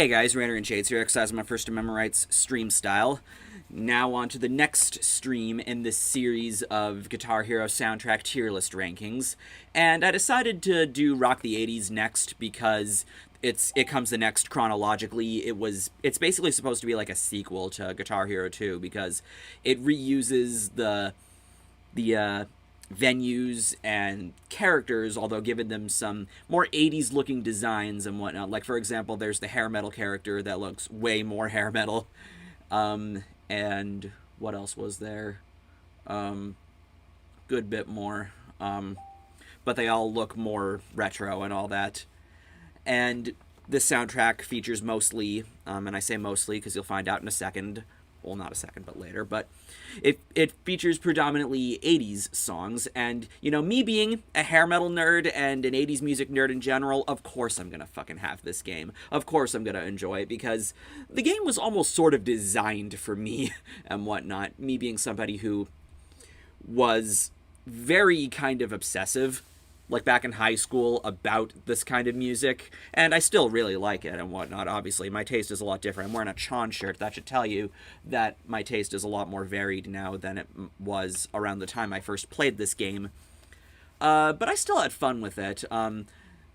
Hey guys, RanterInShades here, exercising my First Amendment rights stream style. Now on to the next stream in this series of Guitar Hero soundtrack tier list rankings. And I decided to do Rock the 80s next because it comes the next chronologically. It's basically supposed to be like a sequel to Guitar Hero 2 because it reuses the venues and characters, although giving them some more 80s looking designs and whatnot. Like, for example, there's the hair metal character that looks way more hair metal. And what else was there? Good bit more. But they all look more retro and all that. And this soundtrack features mostly, and I say mostly because you'll find out in a second, well, not a second, but later, but it features predominantly 80s songs, and, you know, me being a hair metal nerd and an 80s music nerd in general, of course I'm gonna fucking have this game. Of course I'm gonna enjoy it, because the game was almost sort of designed for me and whatnot, me being somebody who was very kind of obsessive, like back in high school, about this kind of music, and I still really like it and whatnot. Obviously, my taste is a lot different. I'm wearing a Chon shirt. That should tell you that my taste is a lot more varied now than it was around the time I first played this game. But I still had fun with it.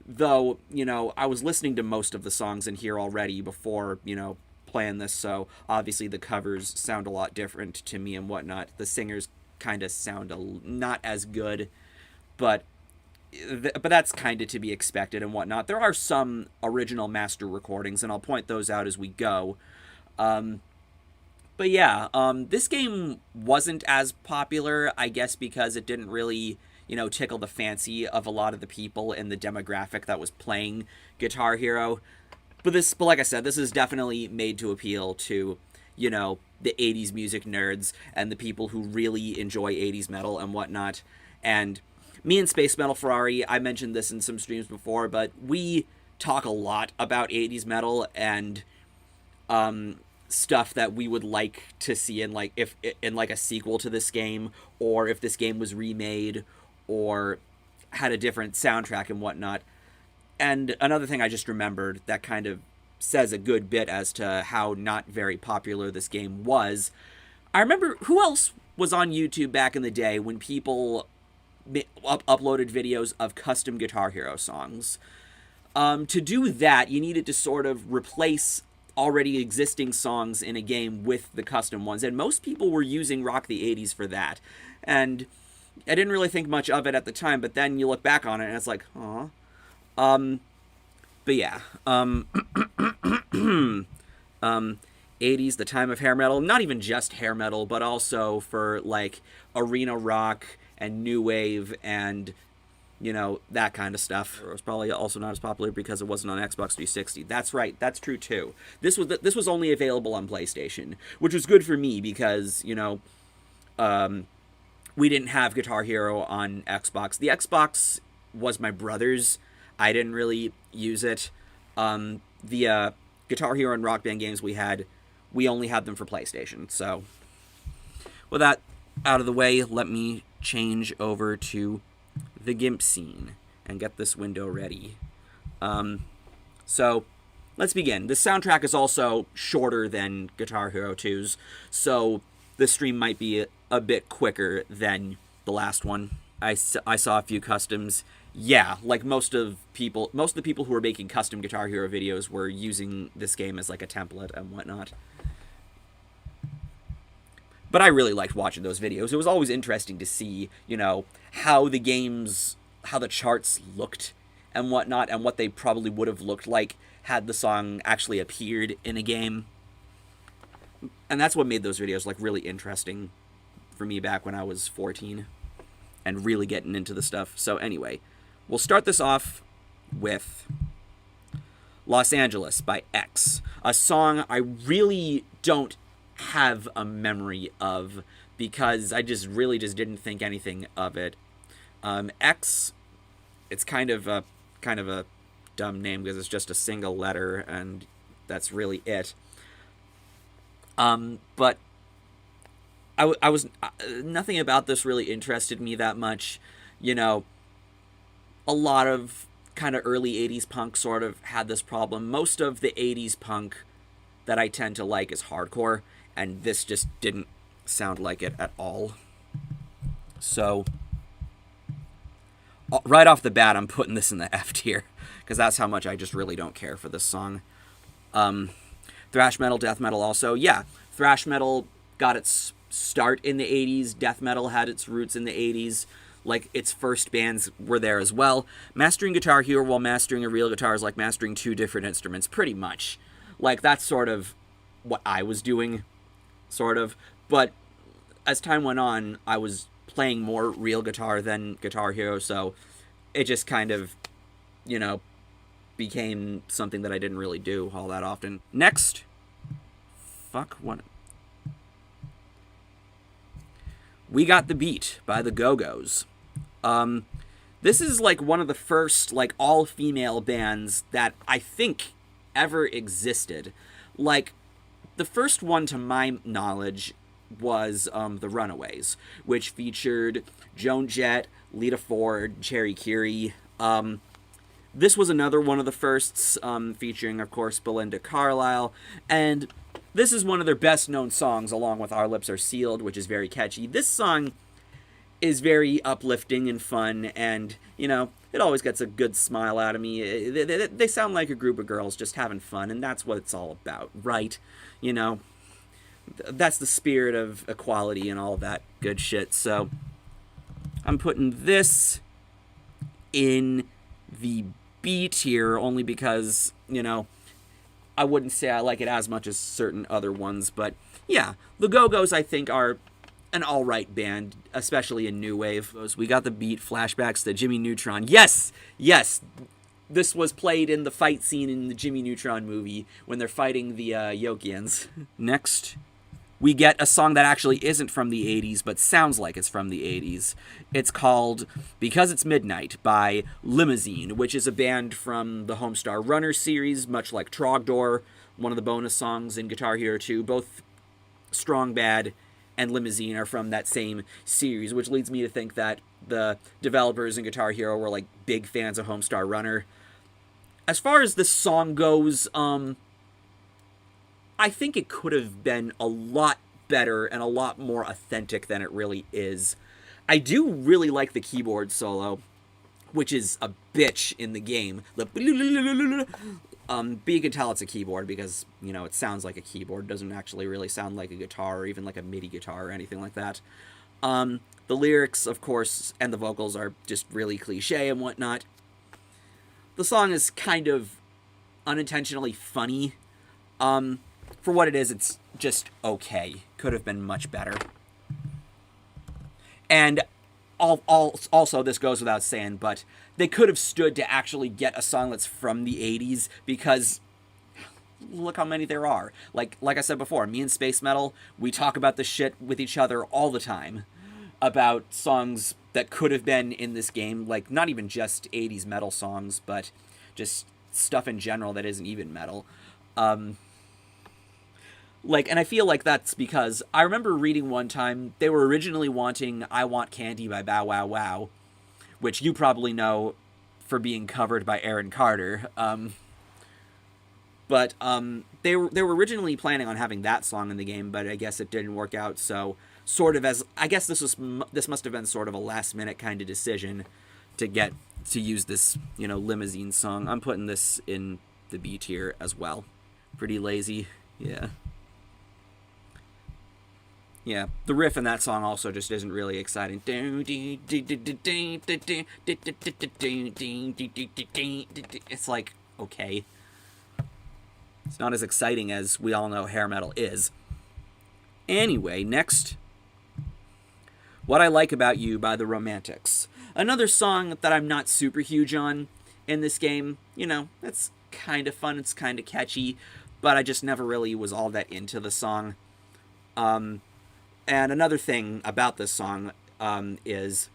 Though, you know, I was listening to most of the songs in here already before, you know, playing this, so obviously the covers sound a lot different to me and whatnot. The singers kind of sound not as good, but that's kind of to be expected and whatnot. There are some original master recordings, and I'll point those out as we go. But yeah, this game wasn't as popular, I guess, because it didn't really, you know, tickle the fancy of a lot of the people in the demographic that was playing Guitar Hero. But like I said, this is definitely made to appeal to, you know, the 80s music nerds and the people who really enjoy 80s metal and whatnot. And me and Space Metal Ferrari, I mentioned this in some streams before, but we talk a lot about 80s metal and stuff that we would like to see in like a sequel to this game, or if this game was remade or had a different soundtrack and whatnot. And another thing I just remembered that kind of says a good bit as to how not very popular this game was. I remember who else was on YouTube back in the day when people uploaded videos of custom Guitar Hero songs. To do that, you needed to sort of replace already existing songs in a game with the custom ones, and most people were using Rock the 80s for that. And I didn't really think much of it at the time, but then you look back on it and it's like, huh? But yeah, 80s, the time of hair metal, not even just hair metal, but also for like arena rock and new wave and, you know, that kind of stuff. It was probably also not as popular because it wasn't on Xbox 360. That's right, that's true too. This was only available on PlayStation, which was good for me because, you know, we didn't have Guitar Hero on Xbox. The Xbox was my brother's. I didn't really use it. The Guitar Hero and Rock Band games we only had them for PlayStation. So, with that out of the way, let me change over to the GIMP scene and get this window ready. So, let's begin. This soundtrack is also shorter than Guitar Hero 2's, so this stream might be a bit quicker than the last one. I saw a few customs. Yeah, like most of the people who were making custom Guitar Hero videos were using this game as like a template and whatnot. But I really liked watching those videos. It was always interesting to see, you know, how the charts looked and whatnot, and what they probably would have looked like had the song actually appeared in a game. And that's what made those videos like really interesting for me back when I was 14 and really getting into the stuff. So anyway, we'll start this off with Los Angeles by X, a song I really don't have a memory of because I just didn't think anything of it. X, it's kind of a dumb name because it's just a single letter and that's really it. But I was nothing about this really interested me that much. You know, a lot of kind of early 80s punk sort of had this problem. Most of the 80s punk that I tend to like is hardcore, and this just didn't sound like it at all. So, right off the bat, I'm putting this in the F tier, because that's how much I just really don't care for this song. Thrash metal, death metal also. Yeah, thrash metal got its start in the 80s. Death metal had its roots in the 80s. Like, its first bands were there as well. Mastering Guitar Hero while mastering a real guitar is like mastering two different instruments, pretty much. Like, that's sort of what I was doing, sort of. But as time went on, I was playing more real guitar than Guitar Hero, so it just kind of, you know, became something that I didn't really do all that often. Next. We Got the Beat by the Go-Go's. This is like one of the first like all-female bands that I think ever existed. Like, the first one to my knowledge was the Runaways, which featured Joan Jett, Lita Ford, Cherry Curie. This was another one of the firsts, featuring, of course, Belinda Carlisle, and this is one of their best-known songs, along with Our Lips Are Sealed, which is very catchy. This song is very uplifting and fun, and, you know, it always gets a good smile out of me. They sound like a group of girls just having fun, and that's what it's all about, right? You know, that's the spirit of equality and all that good shit. So I'm putting this in the B tier only because, you know, I wouldn't say I like it as much as certain other ones, but yeah, the Go-Go's I think are an alright band, especially in new wave. We Got the Beat, flashbacks to Jimmy Neutron. Yes! This was played in the fight scene in the Jimmy Neutron movie when they're fighting the Yokians. Next, we get a song that actually isn't from the 80s, but sounds like it's from the 80s. It's called Because It's Midnight by Limousine, which is a band from the Homestar Runner series, much like Trogdor, one of the bonus songs in Guitar Hero 2. Both Strong Bad and Limousine are from that same series, which leads me to think that the developers in Guitar Hero were like big fans of Homestar Runner. As far as this song goes, I think it could have been a lot better and a lot more authentic than it really is. I do really like the keyboard solo, which is a bitch in the game. But you can tell it's a keyboard because, you know, it sounds like a keyboard. It doesn't actually really sound like a guitar or even like a MIDI guitar or anything like that. The lyrics, of course, and the vocals are just really cliche and whatnot. The song is kind of unintentionally funny. For what it is, it's just okay. Could have been much better. And also, this goes without saying, but they could have stood to actually get a song that's from the 80s, because look how many there are. Like I said before, me and Space Metal, we talk about this shit with each other all the time. About songs that could have been in this game, like not even just 80s metal songs, but just stuff in general that isn't even metal. And I feel like that's because I remember reading one time they were originally wanting I Want Candy by Bow Wow Wow, which you probably know for being covered by Aaron Carter. But they were originally planning on having that song in the game, but I guess it didn't work out, so sort of as, I guess this must have been sort of a last minute kind of decision to use this, you know, Limousine song. I'm putting this in the B tier as well. Pretty lazy, yeah. Yeah, the riff in that song also just isn't really exciting. It's like, okay. It's not as exciting as we all know hair metal is. Anyway, next, What I Like About You by the Romantics. Another song that I'm not super huge on in this game. You know, it's kind of fun, it's kind of catchy, but I just never really was all that into the song. And another thing about this song is,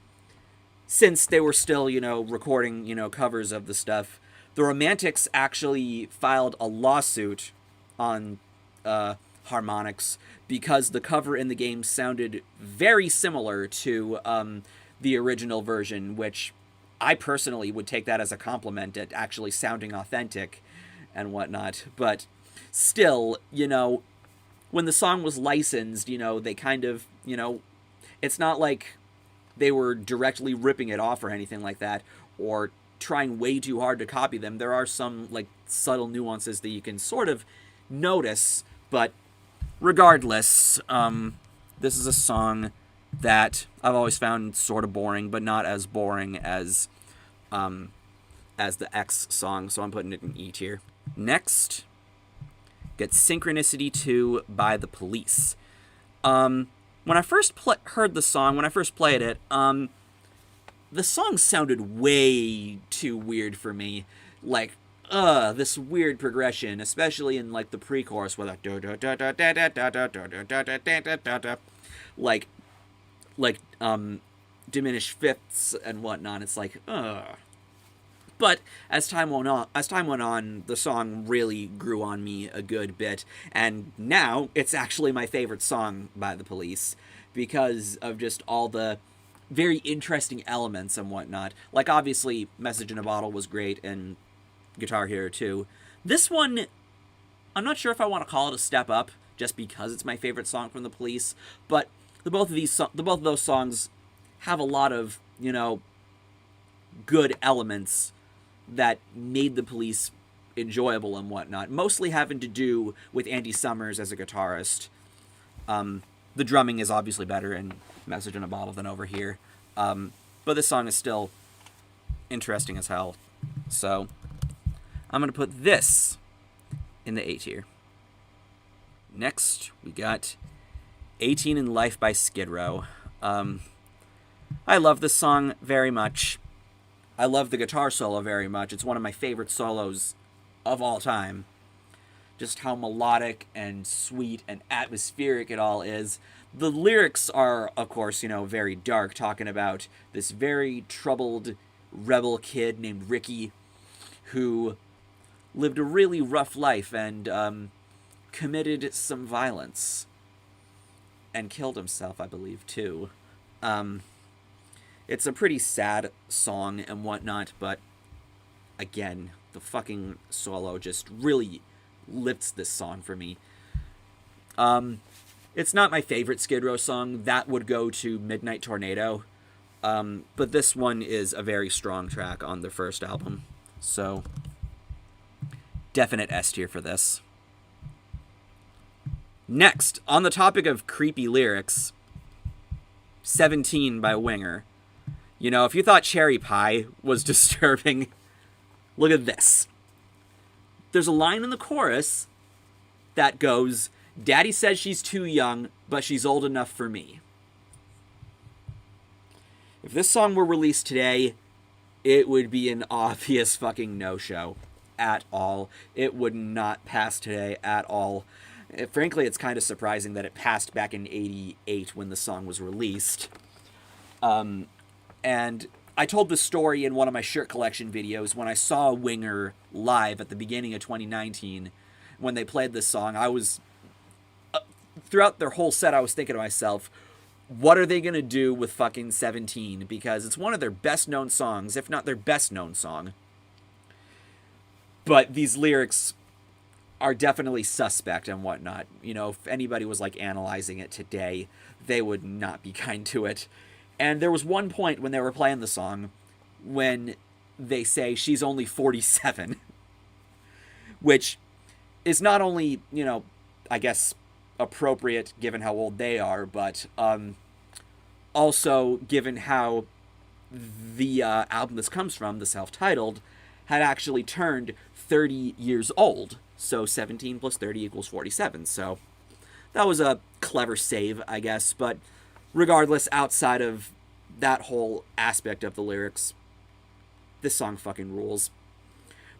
since they were still, you know, recording, you know, covers of the stuff, the Romantics actually filed a lawsuit on Harmonix because the cover in the game sounded very similar to the original version, which I personally would take that as a compliment at actually sounding authentic and whatnot. But still, when the song was licensed, they kind of, it's not like they were directly ripping it off or anything like that, or trying way too hard to copy them. There are some, like, subtle nuances that you can sort of notice, but regardless, this is a song that I've always found sort of boring, but not as boring as the X song, so I'm putting it in E tier. Next, get Synchronicity 2 by The Police. When I first heard the song, when I first played it, the song sounded way too weird for me. Like, this weird progression, especially in, like, the pre-chorus with a like diminished fifths and whatnot. It's like, But as time went on, the song really grew on me a good bit, and now it's actually my favorite song by The Police because of just all the very interesting elements and whatnot. Like, obviously, Message in a Bottle was great, and Guitar Hero 2. This one, I'm not sure if I want to call it a step up, just because it's my favorite song from The Police, but both of those songs have a lot of, good elements that made The Police enjoyable and whatnot, mostly having to do with Andy Summers as a guitarist. The drumming is obviously better in Message in a Bottle than over here, but this song is still interesting as hell. So I'm going to put this in the A tier. Next, we got 18 in Life by Skid Row. I love this song very much. I love the guitar solo very much. It's one of my favorite solos of all time. Just how melodic and sweet and atmospheric it all is. The lyrics are, of course, very dark, talking about this very troubled rebel kid named Ricky who lived a really rough life and committed some violence. And killed himself, I believe, too. It's a pretty sad song and whatnot, but again, the fucking solo just really lifts this song for me. It's not my favorite Skid Row song. That would go to Midnight Tornado. But this one is a very strong track on the first album. So, definite S tier for this. Next, on the topic of creepy lyrics, 17 by Winger. If you thought Cherry Pie was disturbing, look at this. There's a line in the chorus that goes, "Daddy says she's too young, but she's old enough for me." If this song were released today, it would be an obvious fucking no-show at all. It would not pass today at all. Frankly, it's kind of surprising that it passed back in 88 when the song was released. And I told this story in one of my shirt collection videos when I saw Winger live at the beginning of 2019. When they played this song, I was... throughout their whole set, I was thinking to myself, what are they going to do with fucking 17? Because it's one of their best-known songs, if not their best-known song. But these lyrics are definitely suspect and whatnot. If anybody was, like, analyzing it today, they would not be kind to it. And there was one point when they were playing the song when they say she's only 47. Which is not only, I guess, appropriate given how old they are, but also given how the album this comes from, the self-titled, had actually turned 30 years old. So 17 plus 30 equals 47. So that was a clever save, I guess. But regardless, outside of that whole aspect of the lyrics, this song fucking rules.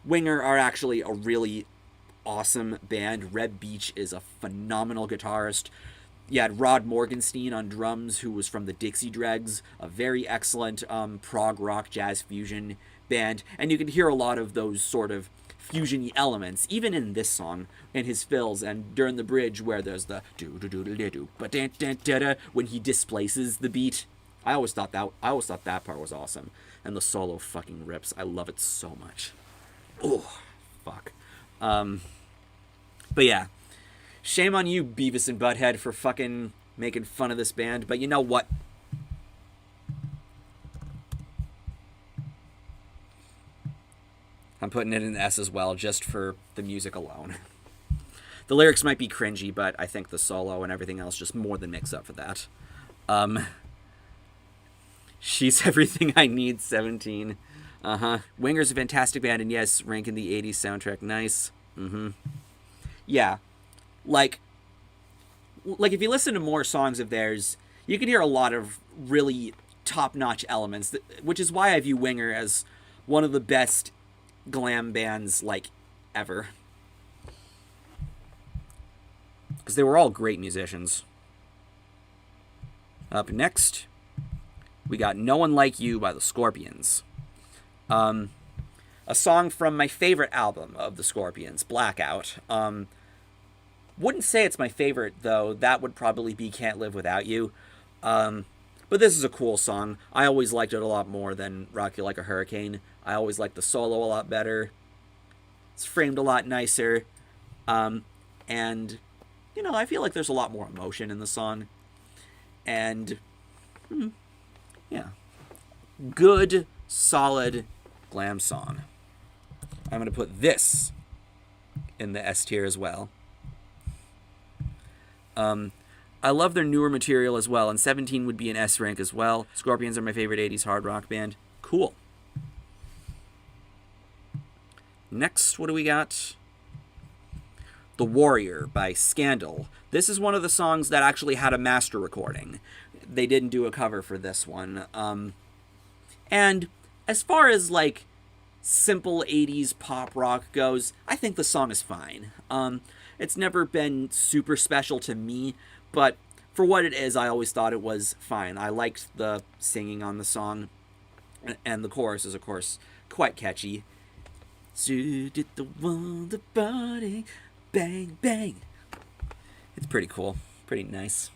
Winger are actually a really awesome band. Reb Beach is a phenomenal guitarist. You had Rod Morgenstein on drums, who was from the Dixie Dregs, a very excellent prog rock jazz fusion band. And you can hear a lot of those sort of fusion-y elements, even in this song, in his fills, and during the bridge where there's the do-do-do-do-do-do, when he displaces the beat. always thought that part was awesome, and the solo fucking rips. I love it so much. Oh, fuck. But yeah, shame on you, Beavis and Butthead, for fucking making fun of this band. But you know what? I'm putting it in S as well, just for the music alone. The lyrics might be cringy, but I think the solo and everything else just more than makes up for that. She's everything I need, 17. Winger's a fantastic band, and yes, rank in the 80s soundtrack. Nice. Yeah. Like if you listen to more songs of theirs, you can hear a lot of really top-notch elements, which is why I view Winger as one of the best glam bands, like, ever. Because they were all great musicians. Up next, we got No One Like You by the Scorpions. A song from my favorite album of the Scorpions, Blackout. Wouldn't say it's my favorite, though. That would probably be Can't Live Without You. But this is a cool song. I always liked it a lot more than Rock You Like a Hurricane. I always liked the solo a lot better. It's framed a lot nicer. And, you know, I feel like there's a lot more emotion in the song. And, yeah. Good, solid glam song. I'm going to put this in the S tier as well. I love their newer material as well, and 17 would be an S rank as well. Scorpions are my favorite 80s hard rock band. Cool. Next, what do we got? The Warrior by Scandal. This is one of the songs that actually had a master recording. They didn't do a cover for this one. And as far as, like, simple 80s pop rock goes, I think the song is fine. It's never been super special to me, but for what it is, I always thought it was fine. I liked the singing on the song, and the chorus is, of course, quite catchy. So did the wonder body, bang, bang. It's pretty cool. Pretty nice.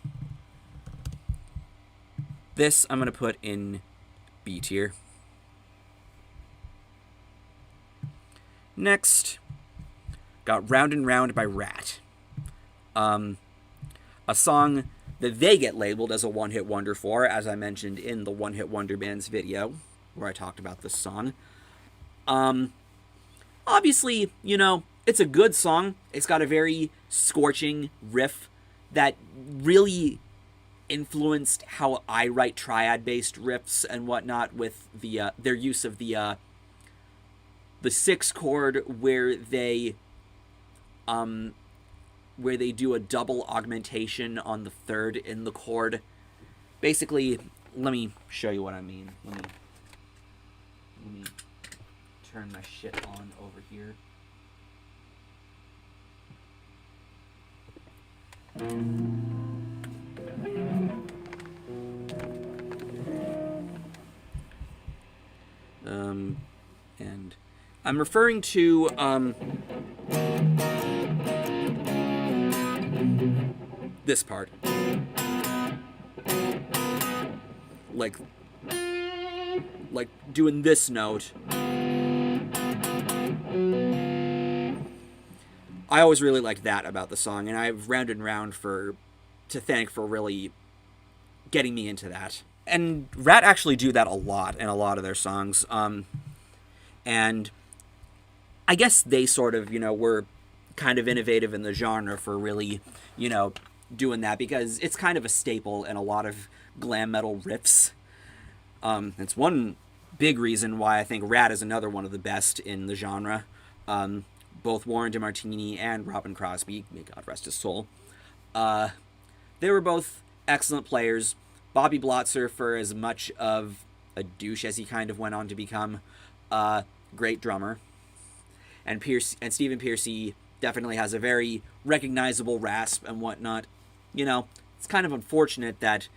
This I'm going to put in B tier. Next, got Round and Round by Rat. A song that they get labeled as a one-hit wonder for, as I mentioned in the One Hit Wonder Bands video, where I talked about this song. Obviously, you know, it's a good song. It's got a very scorching riff that really influenced how I write triad-based riffs and whatnot, with the their use of the 6 chord where they do a double augmentation on the third in the chord. Basically, let me show you what I mean. Let me turn my shit on over here. And I'm referring to this part. Like doing this note. I always really liked that about the song, and I have Round and Round to thank for really getting me into that. And Rat actually do that a lot in a lot of their songs. And I guess they sort of, you know, were kind of innovative in the genre for really, you know, doing that, because it's kind of a staple in a lot of glam metal riffs. It's one big reason why I think Rat is another one of the best in the genre. Both Warren DeMartini and Robin Crosby, may God rest his soul, they were both excellent players. Bobby Blotzer, for as much of a douche as he kind of went on to become, great drummer. And Stephen Pearcy definitely has a very recognizable rasp and whatnot. You know, it's kind of unfortunate that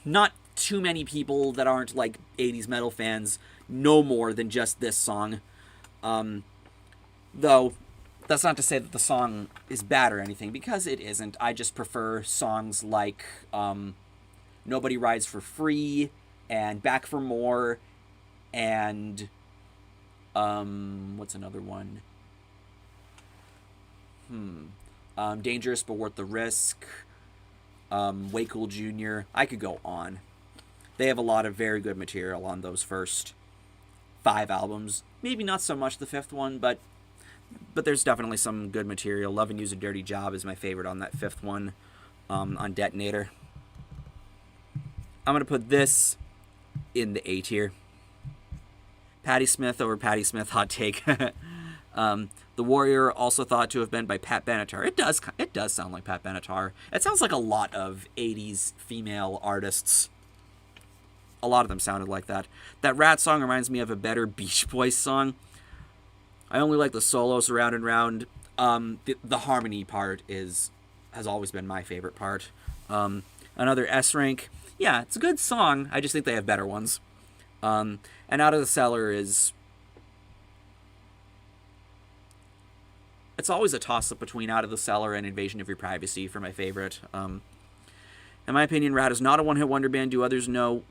not too many people that aren't, like, 80s metal fans know more than just this song. Though, that's not to say that the song is bad or anything, because it isn't. I just prefer songs like Nobody Rides for Free, and Back for More, and what's another one? Dangerous but Worth the Risk, Way Cool Jr. I could go on. They have a lot of very good material on those first 5 albums. Maybe not so much the 5th one, but there's definitely some good material. Love and Use a Dirty Job is my favorite on that 5th one, on Detonator. I'm going to put this in the A tier. Patti Smith over Patti Smith, hot take. The Warrior, also thought to have been by Pat Benatar. It does sound like Pat Benatar. It sounds like a lot of 80s female artists. A lot of them sounded like that. That Rat song reminds me of a better Beach Boys song. I only like the solos around and round. The harmony part has always been my favorite part. Another S rank. Yeah, it's a good song. I just think they have better ones. And Out of the Cellar is... It's always a toss-up between Out of the Cellar and Invasion of Your Privacy for my favorite. In my opinion, Rat is not a one-hit wonder band. Do others know?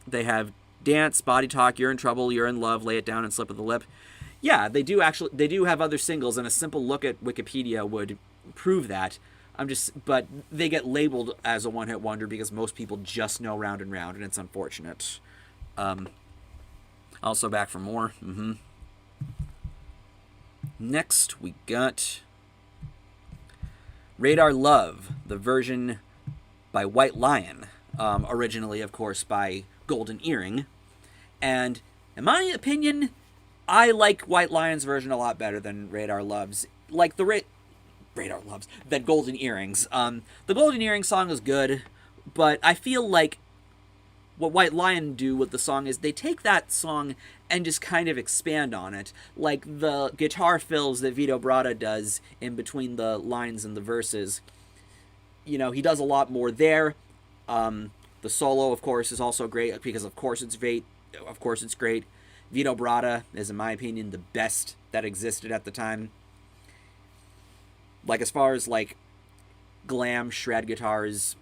They have Dance, Body Talk, You're in Trouble, You're in Love, Lay It Down, and Slip of the Lip. Yeah, they do have other singles, and a simple look at Wikipedia would prove that. But they get labeled as a one-hit wonder because most people just know Round and Round, and it's unfortunate. Also Back for More. Next, we got Radar Love, the version by White Lion. Originally, of course, by Golden Earring. And in my opinion, I like White Lion's version a lot better than Radar Love's. Like Radar Love's than Golden Earrings. The Golden Earring song is good, but I feel like what White Lion do with the song is they take that song and just kind of expand on it. Like the guitar fills that Vito Bratta does in between the lines and the verses. You know, he does a lot more there. The solo, of course, is also great because, of course, it's great. Vito Bratta is, in my opinion, the best that existed at the time. Like, as far as, like, glam shred guitars,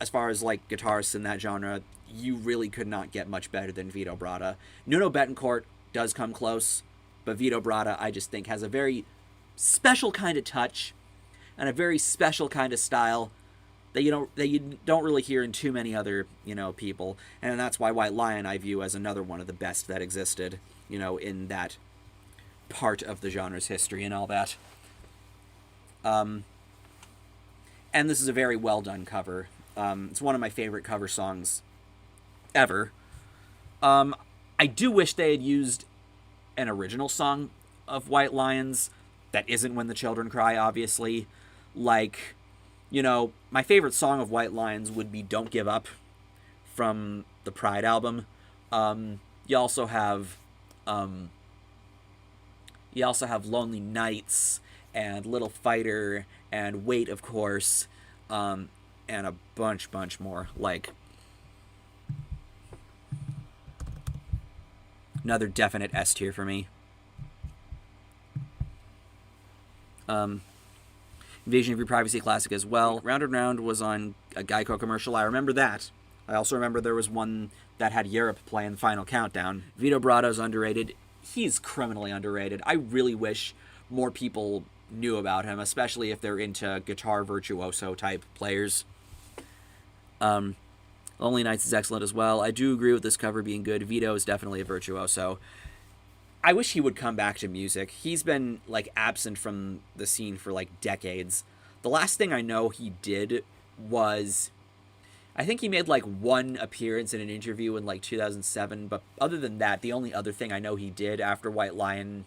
as far as, like, guitarists in that genre, you really could not get much better than Vito Bratta. Nuno Bettencourt does come close, but Vito Bratta, I just think, has a very special kind of touch and a very special kind of style that you don't really hear in too many other, people. And that's why White Lion I view as another one of the best that existed, in that part of the genre's history and all that. And this is a very well done cover. It's one of my favorite cover songs ever. I do wish they had used an original song of White Lion's that isn't When the Children Cry, obviously. Like, my favorite song of White Lion's would be Don't Give Up from the Pride album. You also have Lonely Nights and Little Fighter and Wait, of course, and a bunch more. Like, another definite S tier for me. Invasion of Your Privacy classic as well. Round and Round was on a Geico commercial. I remember that. I also remember there was one that had Europe playing Final Countdown. Vito Bratta's underrated. He's criminally underrated. I really wish more people knew about him, especially if they're into guitar virtuoso type players. Lonely Nights is excellent as well. I do agree with this cover being good. Vito is definitely a virtuoso. I wish he would come back to music. He's been, absent from the scene for, decades. The last thing I know he did was... I think he made, one appearance in an interview in, 2007, but other than that, the only other thing I know he did after White Lion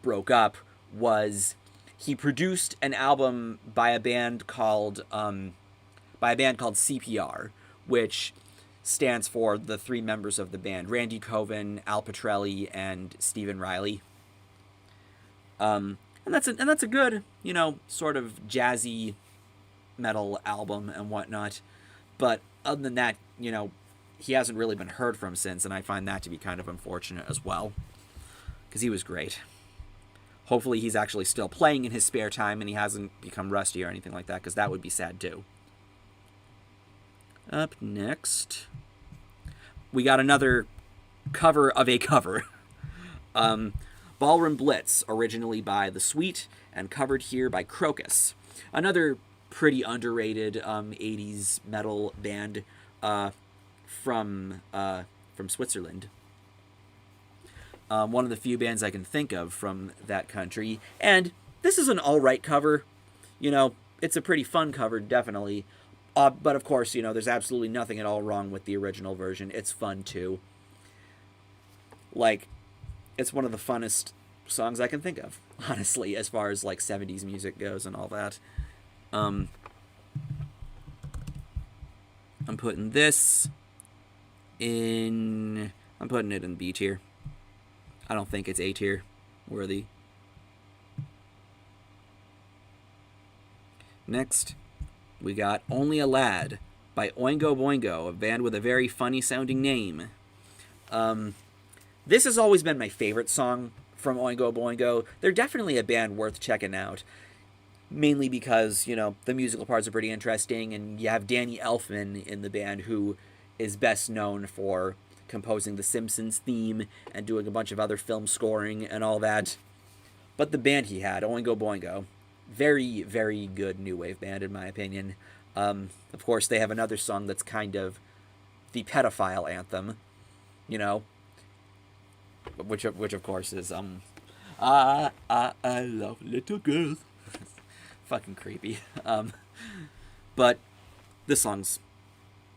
broke up was he produced an album by a band called CPR, which stands for the 3 members of the band, Randy Coven, Al Pitrelli, and Stephen Riley. And that's a good, sort of jazzy metal album and whatnot. But other than that, he hasn't really been heard from since, and I find that to be kind of unfortunate as well, because he was great. Hopefully he's actually still playing in his spare time and he hasn't become rusty or anything like that, because that would be sad too. Up next, we got another cover of a cover. Ballroom Blitz, originally by The Sweet and covered here by Crocus. Another pretty underrated 80s metal band from Switzerland. One of the few bands I can think of from that country. And this is an alright cover. You know, it's a pretty fun cover, definitely. But of course, you know, there's absolutely nothing at all wrong with the original version. It's fun too. Like, it's one of the funnest songs I can think of, honestly, as far as like 70s music goes and all that. I'm putting this in... I'm putting it in B tier. I don't think it's A tier worthy. Next, we got Only a Lad by Oingo Boingo, a band with a very funny sounding name. This has always been my favorite song from Oingo Boingo. They're definitely a band worth checking out. Mainly because, you know, the musical parts are pretty interesting, and you have Danny Elfman in the band, who is best known for composing the Simpsons theme and doing a bunch of other film scoring and all that. But the band he had, Oingo Boingo, very, very good new wave band in my opinion. Of course, they have another song that's kind of the pedophile anthem, you know, which of course is I love little girls. Fucking creepy. But this song's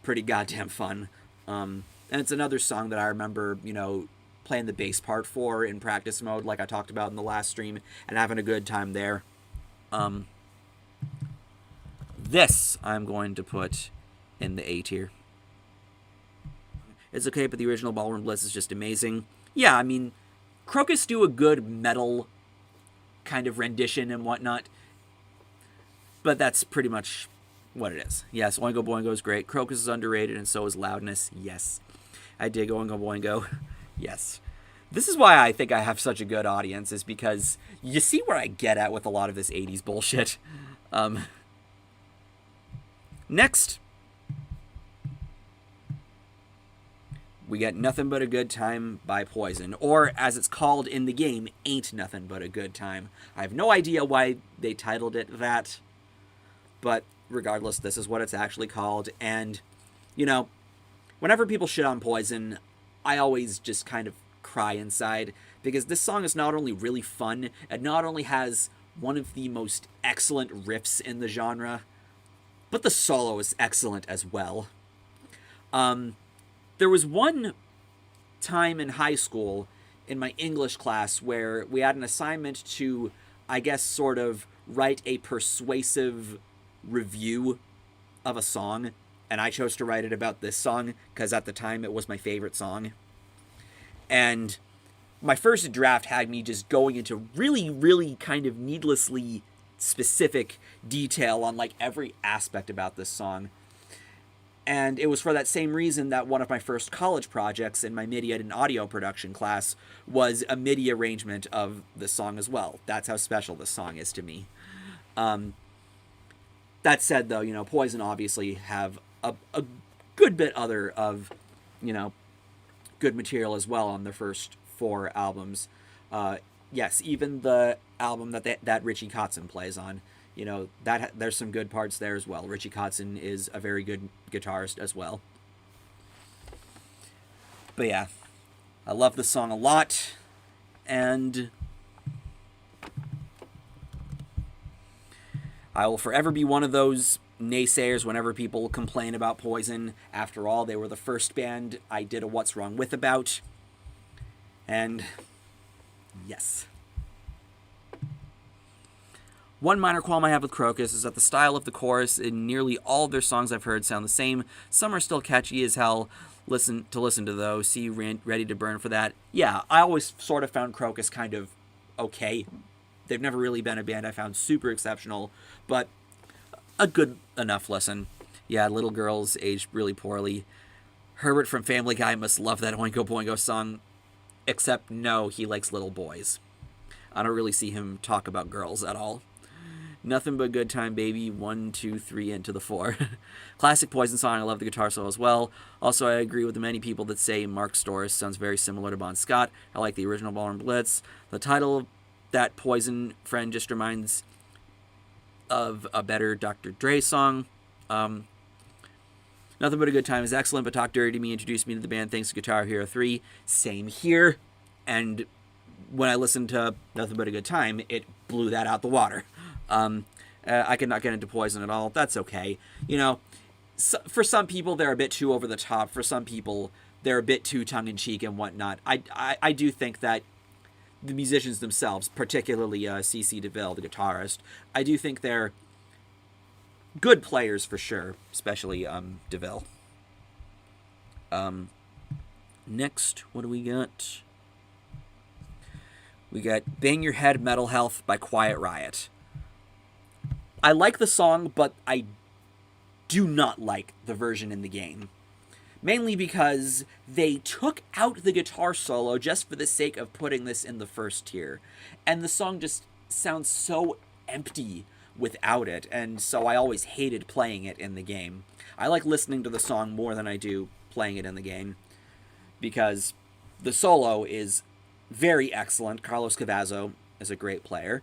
pretty goddamn fun. And it's another song that I remember, you know, playing the bass part for in practice mode, like I talked about in the last stream, and having a good time there. This I'm going to put in the A tier. It's okay, but the original Ballroom Bliss is just amazing. Yeah, I mean, Crocus do a good metal kind of rendition and whatnot, but that's pretty much what it is. Yes, Oingo Boingo is great. Crocus is underrated, and so is Loudness. Yes. I dig Oingo Boingo. Yes. This is why I think I have such a good audience, is because you see where I get at with a lot of this 80s bullshit. Next, we get Nothing But a Good Time by Poison, or as it's called in the game, Ain't Nothing But a Good Time. I have no idea why they titled it that, but regardless, this is what it's actually called. And, you know, whenever people shit on Poison, I always just kind of cry inside, because this song is not only really fun, it not only has one of the most excellent riffs in the genre, but the solo is excellent as well. There was one time in high school in my English class where we had an assignment to, I guess, sort of write a persuasive review of a song, and I chose to write it about this song because at the time it was my favorite song. And my first draft had me just going into really, really kind of needlessly specific detail on like every aspect about this song. And it was for that same reason that one of my first college projects in my MIDI and audio production class was a MIDI arrangement of the song as well. That's how special this song is to me. That said, though, you know, Poison obviously have a good bit other of, you know, good material as well on their first 4 albums. Yes, even the album that Richie Kotzen plays on, you know, that there's some good parts there as well. Richie Kotzen is a very good guitarist as well. But yeah, I love this song a lot, and I will forever be one of those naysayers whenever people complain about Poison. After all, they were the first band I did a What's Wrong With about. And yes. One minor qualm I have with Crocus is that the style of the chorus in nearly all of their songs I've heard sound the same. Some are still catchy as hell listen to though. See Ready to Burn for that. Yeah, I always sort of found Crocus kind of okay. They've never really been a band I found super exceptional, but a good enough listen. Yeah, Little Girls aged really poorly. Herbert from Family Guy must love that Oingo Boingo song, except no, he likes little boys. I don't really see him talk about girls at all. Nothing But a Good Time, Baby, 1, 2, 3, into the 4. Classic Poison song, I love the guitar solo as well. Also, I agree with the many people that say Mark Storrs sounds very similar to Bon Scott. I like the original Ballroom Blitz. The title of that Poison friend just reminds of a better Dr. Dre song. Nothing But a Good Time is excellent, but Talk Dirty to Me introduced me to the band thanks to Guitar Hero 3. Same here. And when I listened to Nothing But a Good Time, it blew that out the water. I could not get into Poison at all. That's okay. You know, for some people, they're a bit too over the top. For some people, they're a bit too tongue-in-cheek and whatnot. I do think that the musicians themselves, particularly C.C. DeVille, the guitarist, I do think they're good players for sure, especially DeVille. Next, what do we got? We got Bang Your Head, Metal Health by Quiet Riot. I like the song, but I do not like the version in the game. Mainly because they took out the guitar solo just for the sake of putting this in the first tier. And the song just sounds so empty without it, and so I always hated playing it in the game. I like listening to the song more than I do playing it in the game, because the solo is very excellent. Carlos Cavazo is a great player.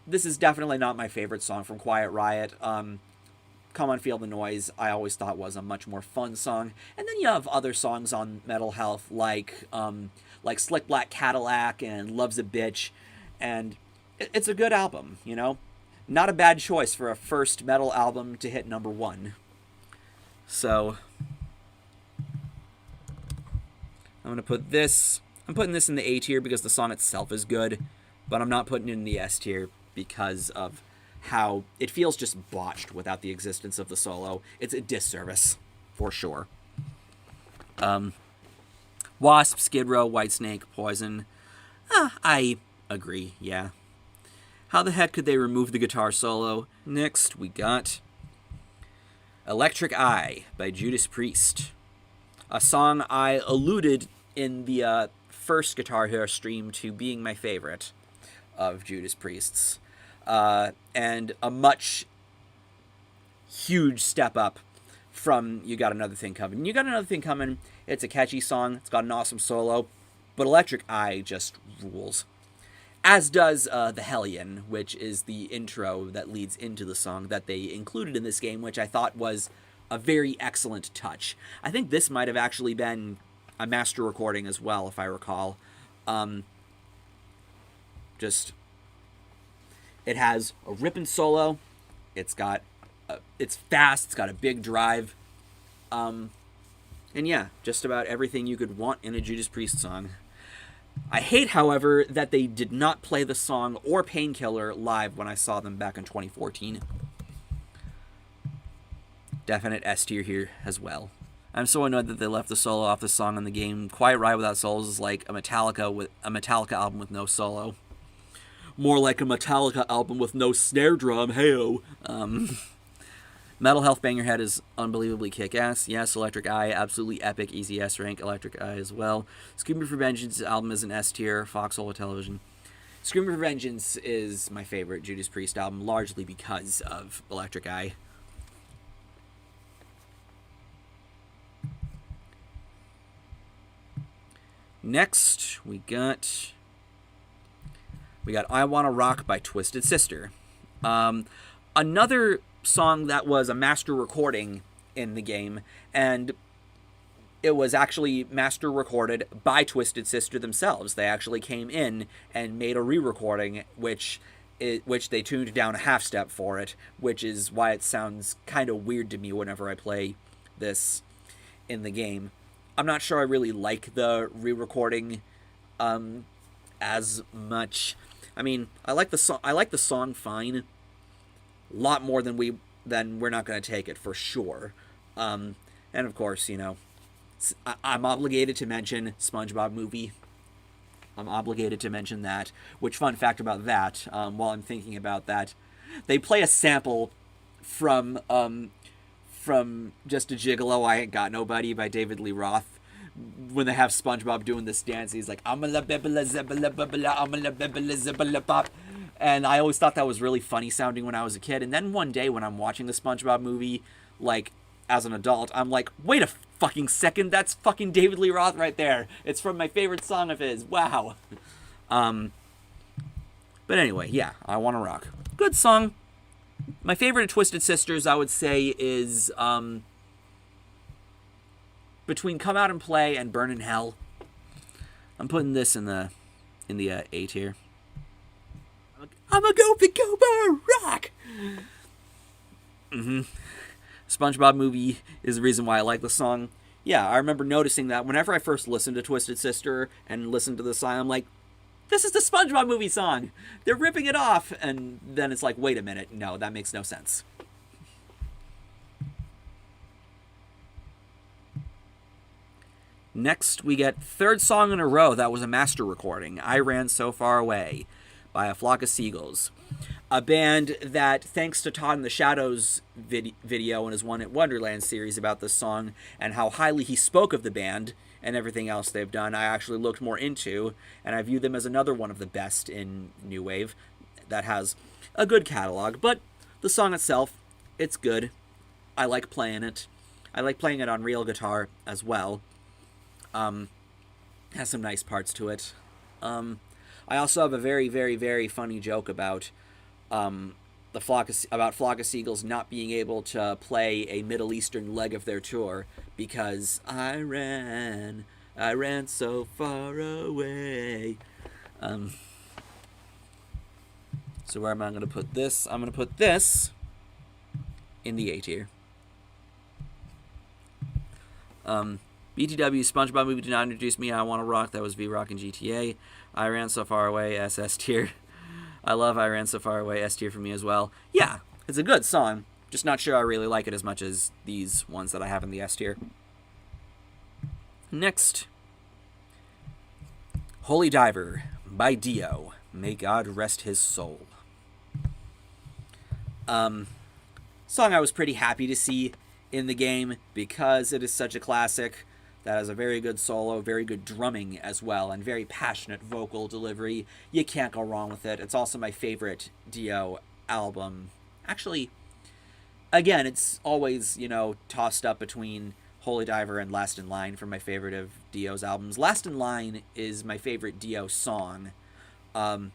This is definitely not my favorite song from Quiet Riot. Come On Feel the Noise, I always thought was a much more fun song. And then you have other songs on Metal Health like Slick Black Cadillac and Love's a Bitch, and it's a good album, you know? Not a bad choice for a first metal album to hit number 1. So I'm putting this in the A tier because the song itself is good, but I'm not putting it in the S tier because of how it feels just botched without the existence of the solo. It's a disservice, for sure. Wasp, Skid Row, Whitesnake, Poison. I agree, yeah. How the heck could they remove the guitar solo? Next, we got Electric Eye by Judas Priest. A song I alluded in the first Guitar Hero stream to being my favorite of Judas Priest's. And a much huge step up from You Got Another Thing Coming. You Got Another Thing Coming, it's a catchy song, it's got an awesome solo, but Electric Eye just rules. As does The Hellion, which is the intro that leads into the song that they included in this game, which I thought was a very excellent touch. I think this might have actually been a master recording as well, if I recall. It has a ripping solo. It's fast. It's got a big drive. And yeah, just about everything you could want in a Judas Priest song. I hate, however, that they did not play the song or Painkiller live when I saw them back in 2014. Definite S tier here as well. I'm so annoyed that they left the solo off the song in the game. Quiet Riot without solos is like a Metallica album with no solo. More like a Metallica album with no snare drum. Hey-o. Metal Health, Bang Your Head is unbelievably kick-ass. Yes, Electric Eye, absolutely epic. Easy S rank. Electric Eye as well. Screaming for Vengeance album is an S tier. Foxhole Television. Screaming for Vengeance is my favorite Judas Priest album, largely because of Electric Eye. Next, we got I Wanna Rock by Twisted Sister. Another song that was a master recording in the game, and it was actually master recorded by Twisted Sister themselves. They actually came in and made a re-recording, which they tuned down a half step for it, which is why it sounds kind of weird to me whenever I play this in the game. I'm not sure I really like the re-recording as much. I mean, I like the song fine. A lot more than we're not going to take it, for sure. And of course, you know, I'm obligated to mention SpongeBob movie. I'm obligated to mention that. Which, fun fact about that, while I'm thinking about that, they play a sample from Just a Gigolo, I Ain't Got Nobody by David Lee Roth. When they have SpongeBob doing this dance, he's like, I'm a la bibla zibla bibla, I'm a la bibla zibla pop. And I always thought that was really funny sounding when I was a kid. And then one day when I'm watching the SpongeBob movie, like, as an adult, I'm like, wait a fucking second, that's fucking David Lee Roth right there. It's from my favorite song of his. Wow. But anyway, yeah, I Wanna Rock. Good song. My favorite of Twisted Sisters, I would say, is between Come Out and Play and Burn in Hell. I'm putting this in the A tier. I'm a go big go rock. SpongeBob movie is the reason why I like the song. Yeah, I remember noticing that whenever I first listened to Twisted Sister and listened to the song, I'm like, this is the SpongeBob movie song. They're ripping it off. And then it's like, wait a minute. No, that makes no sense. Next, we get third song in a row that was a master recording, I Ran So Far Away, by A Flock of Seagulls. A band that, thanks to Todd in the Shadows video in his One Hit Wonderland series about this song, and how highly he spoke of the band and everything else they've done, I actually looked more into, and I view them as another one of the best in New Wave that has a good catalog. But the song itself, it's good. I like playing it. I like playing it on real guitar as well. Has some nice parts to it. I also have a very, very, very funny joke about Flock of Seagulls not being able to play a Middle Eastern leg of their tour because I ran so far away. So where am I going to put this? I'm going to put this in the A tier. BTW, SpongeBob movie did not introduce me. I Wanna Rock. That was V-Rock and GTA. I Ran So Far Away. S tier. I love I Ran So Far Away. S tier for me as well. Yeah, it's a good song. Just not sure I really like it as much as these ones that I have in the S tier. Next, Holy Diver by Dio. May God rest his soul. Song I was pretty happy to see in the game because it is such a classic that has a very good solo, very good drumming as well, and very passionate vocal delivery. You can't go wrong with it. It's also my favorite Dio album. Actually, again, it's always, tossed up between Holy Diver and Last in Line for my favorite of Dio's albums. Last in Line is my favorite Dio song. But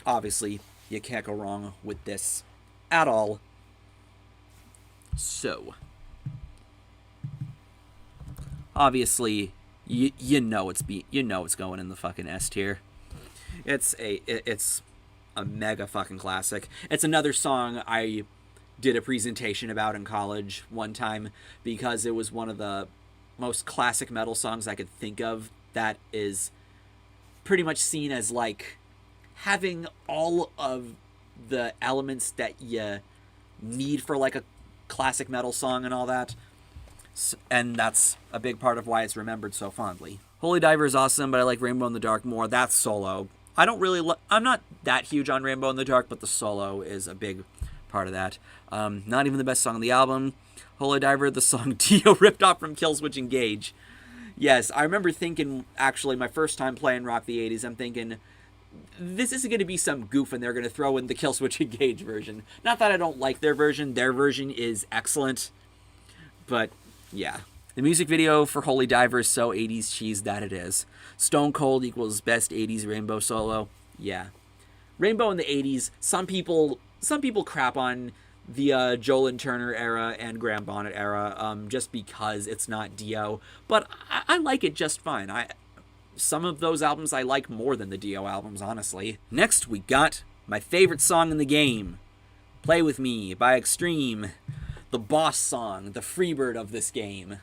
obviously, you can't go wrong with this at all. So, obviously, you know it's going in the fucking S tier. It's a mega fucking classic. It's another song I did a presentation about in college one time because it was one of the most classic metal songs I could think of that is pretty much seen as like having all of the elements that you need for like a classic metal song and all that. And that's a big part of why it's remembered so fondly. Holy Diver is awesome, but I like Rainbow in the Dark more. That's solo. I'm not that huge on Rainbow in the Dark, but the solo is a big part of that. Not even the best song on the album. Holy Diver, the song Dio ripped off from Killswitch Engage. Yes, I remember thinking, actually, my first time playing Rock the 80s, I'm thinking, this isn't going to be some goof and they're going to throw in the Killswitch Engage version. Not that I don't like their version is excellent. But, yeah. The music video for Holy Diver is so 80s cheese that it is. Stone Cold equals best 80s Rainbow solo. Yeah. Rainbow in the 80s, some people crap on the Joel and Turner era and Graham Bonnet era just because it's not Dio. But I like it just fine. Some of those albums I like more than the Dio albums, honestly. Next, we got my favorite song in the game, Play With Me by Extreme. The boss song, the freebird of this game.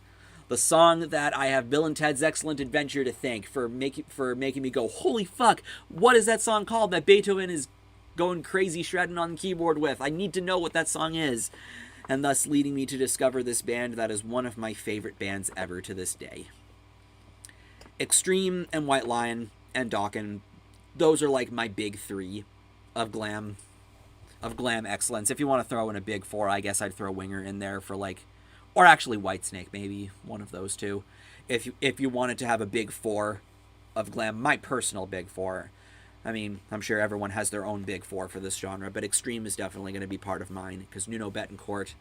The song that I have Bill and Ted's Excellent Adventure to thank for making me go, holy fuck, what is that song called that Beethoven is going crazy shredding on the keyboard with? I need to know what that song is. And thus leading me to discover this band that is one of my favorite bands ever to this day. Extreme and White Lion and Dokken, those are like my big three of glam excellence. If you want to throw in a big four, I guess I'd throw Winger in there for like, or actually Whitesnake, maybe one of those two. If you wanted to have a big four of glam, my personal big four, I mean, I'm sure everyone has their own big four for this genre, but Extreme is definitely going to be part of mine, because Nuno Betancourt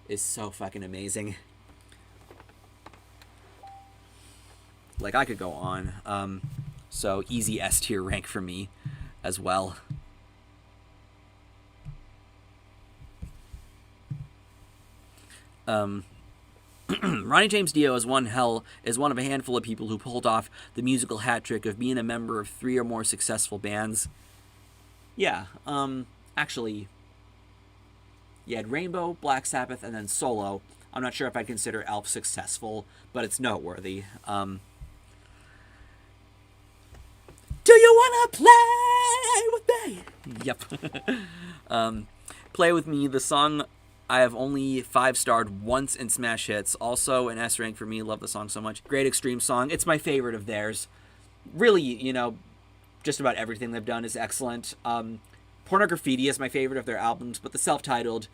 is so fucking amazing. Like, I could go on. So, easy S tier rank for me as well. Ronnie James Dio is one of a handful of people who pulled off the musical hat trick of being a member of 3 or more successful bands. Yeah, actually, you had Rainbow, Black Sabbath, and then solo. I'm not sure if I'd consider Alf successful, but it's noteworthy. Do you wanna play with me? Yep. Play With Me, the song I have only 5-starred once in Smash Hits. Also an S rank for me. Love the song so much. Great Extreme song. It's my favorite of theirs. Really, you know, just about everything they've done is excellent. Pornograffiti is my favorite of their albums, but the self-titled,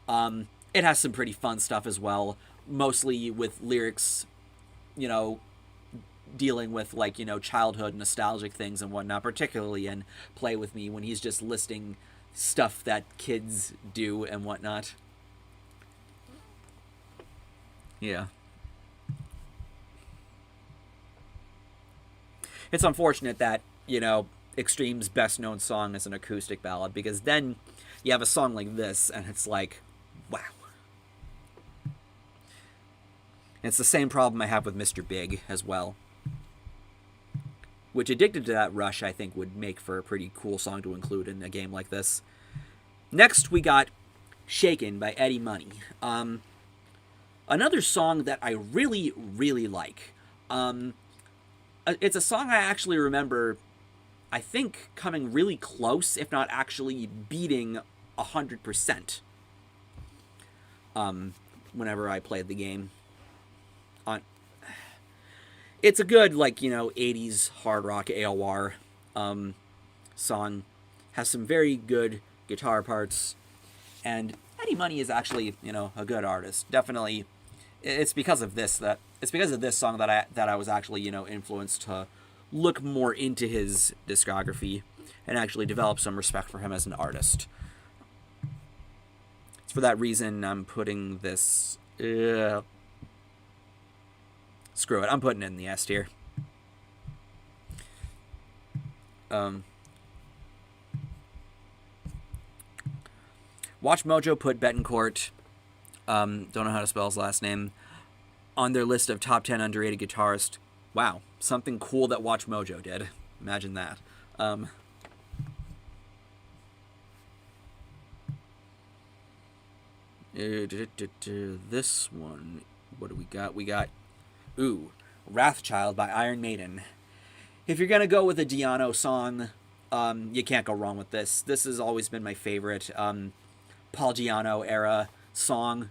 it has some pretty fun stuff as well. Mostly with lyrics, you know, dealing with, like, you know, childhood nostalgic things and whatnot, particularly in Play With Me, when he's just listing stuff that kids do and whatnot. Yeah. It's unfortunate that, you know, Extreme's best known song is an acoustic ballad, because then you have a song like this and it's like, wow. It's the same problem I have with Mr. Big as well, which, Addicted to That Rush, I think would make for a pretty cool song to include in a game like this. Next, we got Shaken by Eddie Money. Another song that I really, really like. It's a song I actually remember, I think, coming really close, if not actually beating 100%. Whenever I played the game. It's a good, like, you know, 80s hard rock AOR song. Has some very good guitar parts. And Eddie Money is actually, you know, a good artist. Definitely, it's because of this song that I was actually, you know, influenced to look more into his discography and actually develop some respect for him as an artist. It's for that reason I'm putting this. Screw it, I'm putting it in the S tier. Watch Mojo put Betancourt, don't know how to spell his last name, on their list of top 10 underrated guitarists. Wow, something cool that Watch Mojo did. Imagine that. This one, what do we got? We got, Wrathchild by Iron Maiden. If you're gonna go with a Di'Anno song, you can't go wrong with this. This has always been my favorite Paul Di'Anno era song.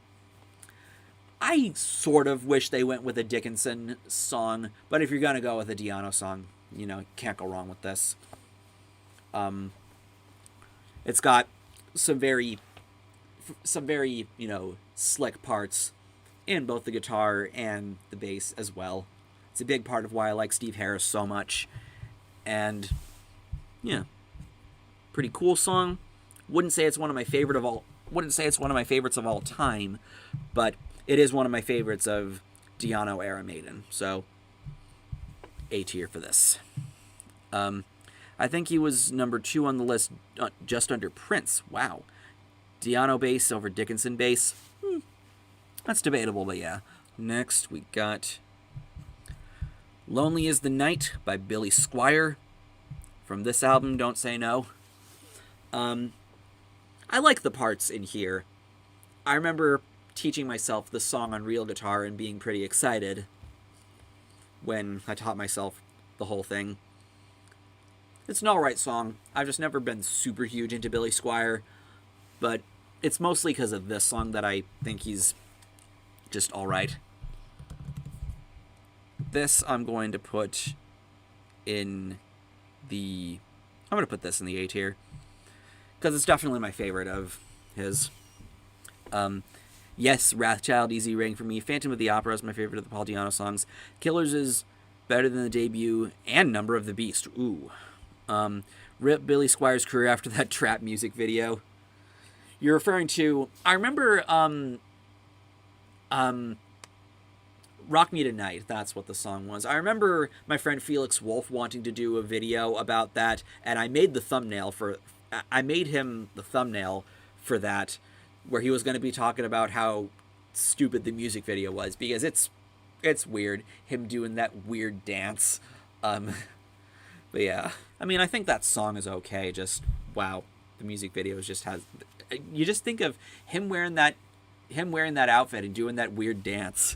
I sort of wish they went with a Dickinson song, but if you're gonna go with a Di'Anno song, you know, can't go wrong with this. It's got some very, you know, slick parts in both the guitar and the bass as well. It's a big part of why I like Steve Harris so much. And yeah, pretty cool song. Wouldn't say it's one of my favorites of all time, but it is one of my favorites of Di'Anno era Maiden. So A tier for this. I think he was number 2 on the list, just under Prince. Wow. Di'Anno bass over Dickinson bass. That's debatable, but yeah. Next, we got Lonely is the Night by Billy Squier. From this album, Don't Say No. I like the parts in here. I remember teaching myself the song on real guitar and being pretty excited when I taught myself the whole thing. It's an alright song. I've just never been super huge into Billy Squier, but it's mostly because of this song that I think he's just alright. This I'm going to put in the... I'm going to put this in the A tier, because it's definitely my favorite of his. Yes, Wrathchild, easy rank for me. Phantom of the Opera is my favorite of the Paul Di'Anno songs. Killers is better than the debut, and Number of the Beast. Ooh. Rip Billy Squire's career after that trap music video. You're referring to... I remember... Rock Me Tonight, that's what the song was. I remember my friend Felix Wolf wanting to do a video about that, and I made the thumbnail for... I made him the thumbnail for that, where he was going to be talking about how stupid the music video was, because it's weird, him doing that weird dance. But yeah. I mean, I think that song is okay, just, wow, the music video just has... You just think of him wearing that outfit and doing that weird dance.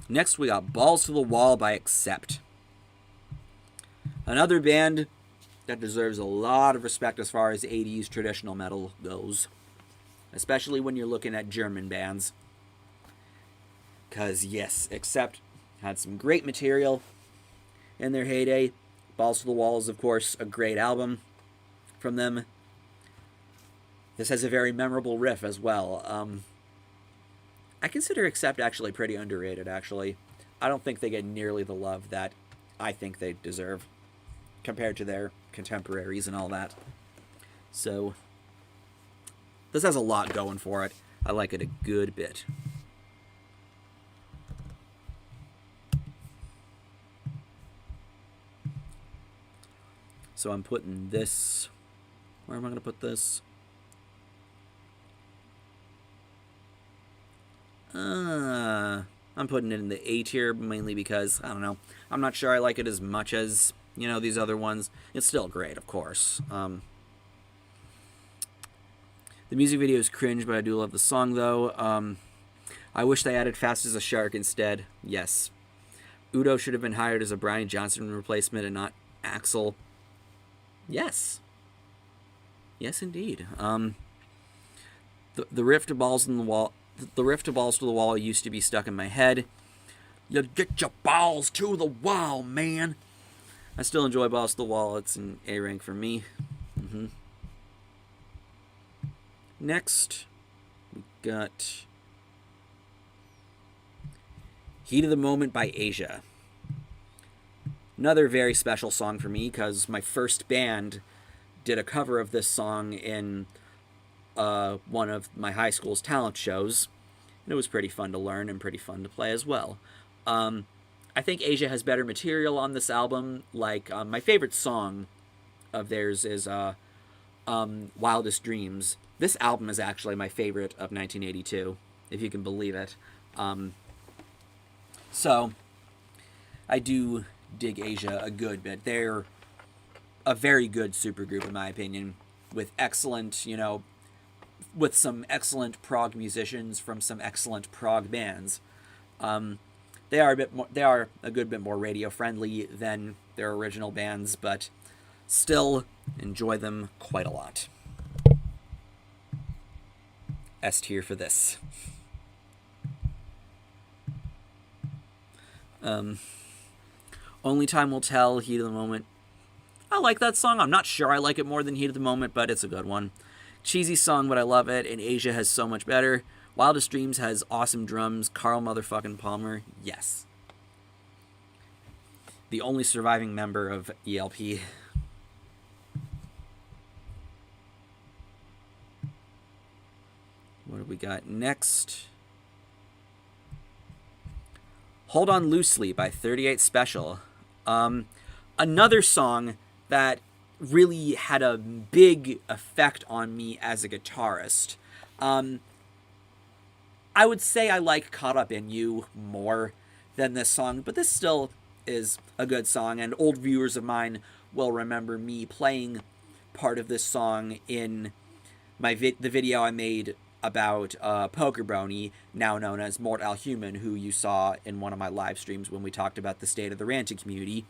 Next, we got Balls to the Wall by Accept. Another band that deserves a lot of respect as far as 80s traditional metal goes. Especially when you're looking at German bands. Because, yes, Accept had some great material in their heyday. Balls to the Wall is, of course, a great album from them. This has a very memorable riff as well. I consider Accept actually pretty underrated, actually. I don't think they get nearly the love that I think they deserve compared to their contemporaries and all that. So, this has a lot going for it. I like it a good bit. So I'm putting this... Where am I going to put this? I'm putting it in the A tier, mainly because, I don't know, I'm not sure I like it as much as, you know, these other ones. It's still great, of course. The music video is cringe, but I do love the song, though. I wish they added Fast as a Shark instead. Yes. Udo should have been hired as a Brian Johnson replacement and not Axl. Yes. Yes, indeed. The riff to Balls in the Wall... The riff to Balls to the Wall used to be stuck in my head. You get your balls to the wall, man. I still enjoy Balls to the Wall. It's an A rank for me. Next, we got Heat of the Moment by Asia. Another very special song for me because my first band did a cover of this song in one of my high school's talent shows, and it was pretty fun to learn and pretty fun to play as well. I think Asia has better material on this album. Like, my favorite song of theirs is Wildest Dreams. This album is actually my favorite of 1982, if you can believe it. So, I do dig Asia a good bit. They're a very good supergroup, in my opinion, with excellent, you know, with some excellent prog musicians from some excellent prog bands. They are a good bit more radio friendly than their original bands, but still enjoy them quite a lot. S tier for this. Only Time Will Tell, Heat of the Moment. I like that song. I'm not sure I like it more than Heat of the Moment, but it's a good one. Cheesy song, but I love it, and Asia has so much better. Wildest Dreams has awesome drums. Carl motherfucking Palmer, yes. The only surviving member of ELP. What do we got next? Hold On Loosely by 38 Special. Another song that really had a big effect on me as a guitarist. I would say I like Caught Up in You more than this song, but this still is a good song, and old viewers of mine will remember me playing part of this song in the video I made about Poker Brony, now known as Mort Alhuman, who you saw in one of my live streams when we talked about the state of the ranting community.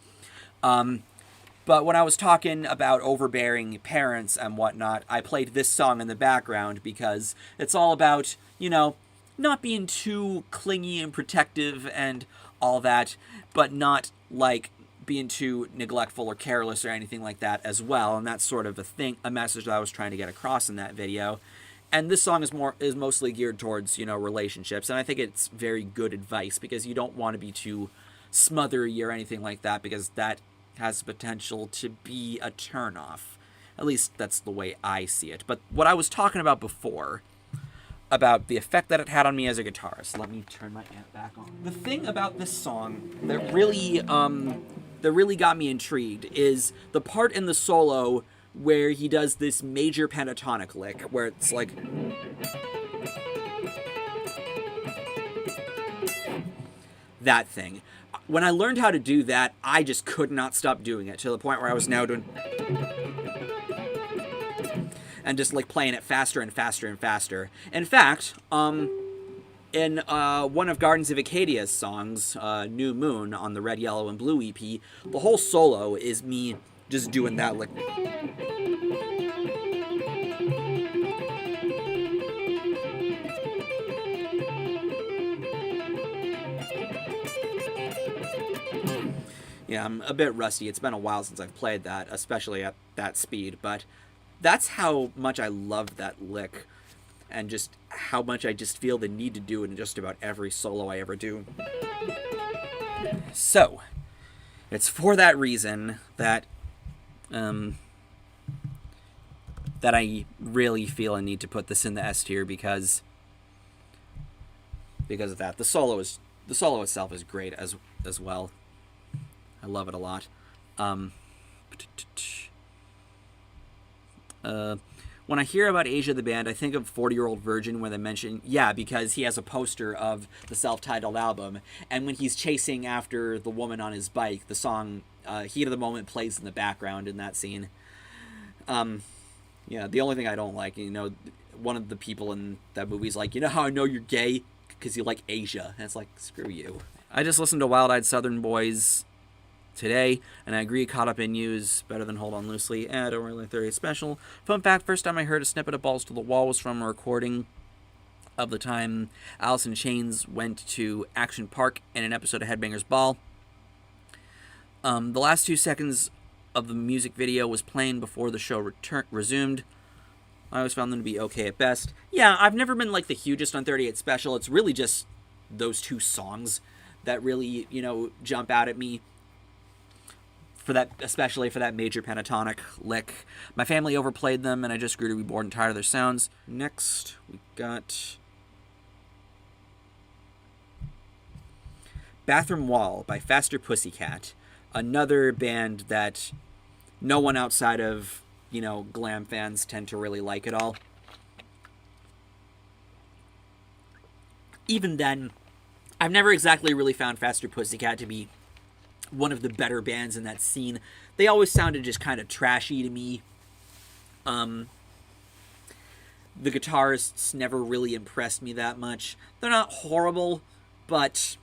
But when I was talking about overbearing parents and whatnot, I played this song in the background because it's all about, you know, not being too clingy and protective and all that, but not, like, being too neglectful or careless or anything like that as well. And that's sort of a message that I was trying to get across in that video. And this song is mostly geared towards, you know, relationships. And I think it's very good advice because you don't want to be too smothery or anything like that, because that has potential to be a turnoff. At least that's the way I see it. But what I was talking about before, about the effect that it had on me as a guitarist. Let me turn my amp back on. The thing about this song that really got me intrigued is the part in the solo where he does this major pentatonic lick, where it's like... that thing. When I learned how to do that, I just could not stop doing it, to the point where I was now doing... and just, like, playing it faster and faster and faster. In fact, in one of Gardens of Acadia's songs, New Moon, on the Red, Yellow, and Blue EP, the whole solo is me just doing that, like... Yeah, I'm a bit rusty. It's been a while since I've played that, especially at that speed, but that's how much I love that lick, and just how much I just feel the need to do it in just about every solo I ever do. So, it's for that reason that that I really feel a need to put this in the S tier, because of that. The solo itself is great as well. I love it a lot. When I hear about Asia the band, I think of 40-Year-Old Virgin when they mention... Yeah, because he has a poster of the self-titled album, and when he's chasing after the woman on his bike, the song Heat of the Moment plays in the background in that scene. Yeah, the only thing I don't like, one of the people in that movie's like, you know how I know you're gay? Because you like Asia. And it's like, screw you. I just listened to Wild Eyed Southern Boys today, and I agree Caught Up in You is better than Hold On Loosely. I don't really think it's special. Fun fact, first time I heard a snippet of Balls to the Wall was from a recording of the time Alice in Chains went to Action Park in an episode of Headbangers Ball. The last 2 seconds of the music video was playing before the show resumed. I always found them to be okay at best. Yeah, I've never been like the hugest on 38 Special. It's really just those 2 songs that really, jump out at me. Especially for that major pentatonic lick. My family overplayed them, and I just grew to be bored and tired of their sounds. Next, we got Bathroom Wall by Faster Pussycat. Another band that no one outside of, glam fans tend to really like at all. Even then, I've never exactly really found Faster Pussycat to be one of the better bands in that scene. They always sounded just kind of trashy to me. The guitarists never really impressed me that much. They're not horrible, but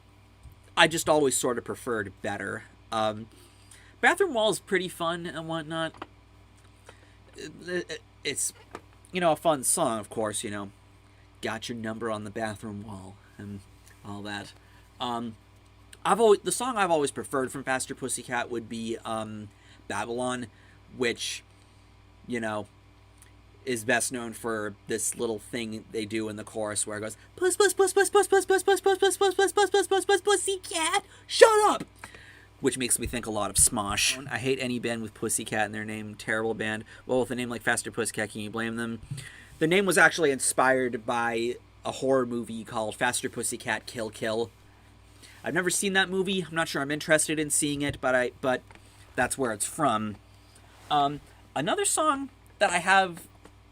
I just always sort of preferred better. Bathroom Wall is pretty fun and whatnot. It's, a fun song, of course, got your number on the bathroom wall and all that. The song I've always preferred from Faster Pussycat would be Babylon, which, is best known for this little thing they do in the chorus where it goes, puss, puss, puss, puss, puss, puss, puss, puss, puss, puss, puss, puss, puss, puss, puss, puss, pussycat, shut up! Which makes me think a lot of Smosh. I hate any band with Pussycat in their name. Terrible band. Well, with a name like Faster Pussycat, can you blame them? The name was actually inspired by a horror movie called Faster Pussycat Kill Kill. I've never seen that movie. I'm not sure I'm interested in seeing it, but that's where it's from. Another song that I have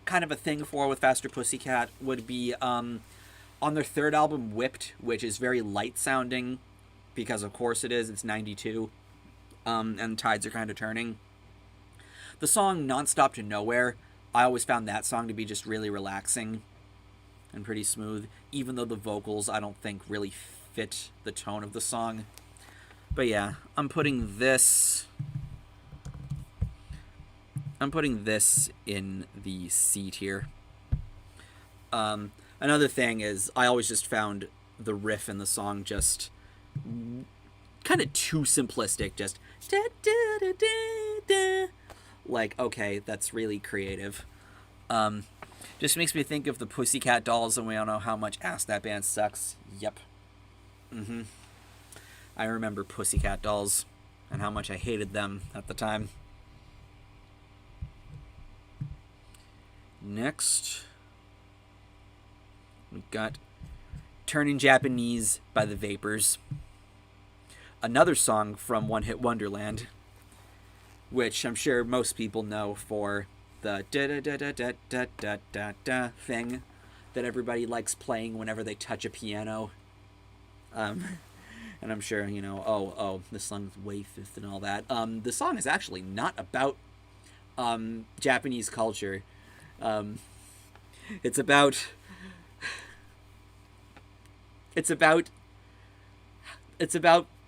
kind of a thing for with Faster Pussycat would be on their third album, Whipped, which is very light sounding, because of course it is. It's 92, and tides are kind of turning. The song Nonstop to Nowhere, I always found that song to be just really relaxing and pretty smooth, even though the vocals I don't think really fit the tone of the song. But yeah, I'm putting this in the C tier. Another thing is I always just found the riff in the song just kind of too simplistic, just da, da, da, da, da. Like, okay, that's really creative. Just makes me think of the Pussycat Dolls, and we all know how much ass that band sucks. Yep. I remember Pussycat Dolls and how much I hated them at the time. Next, we got Turning Japanese by the Vapors. Another song from One Hit Wonderland, which I'm sure most people know for the da-da-da-da-da-da-da-da thing that everybody likes playing whenever they touch a piano. And I'm sure, you know, oh, this song's way fifth and all that. The song is actually not about Japanese culture. It's about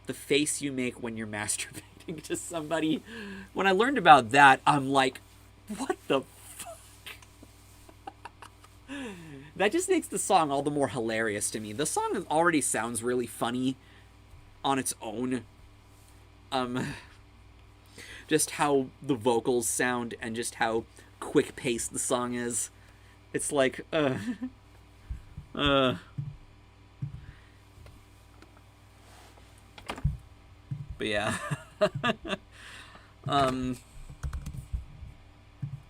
the face you make when you're masturbating to somebody. When I learned about that, I'm like, what the fuck? That just makes the song all the more hilarious to me. The song already sounds really funny on its own. Just how the vocals sound and just how quick-paced the song is. It's like, But yeah.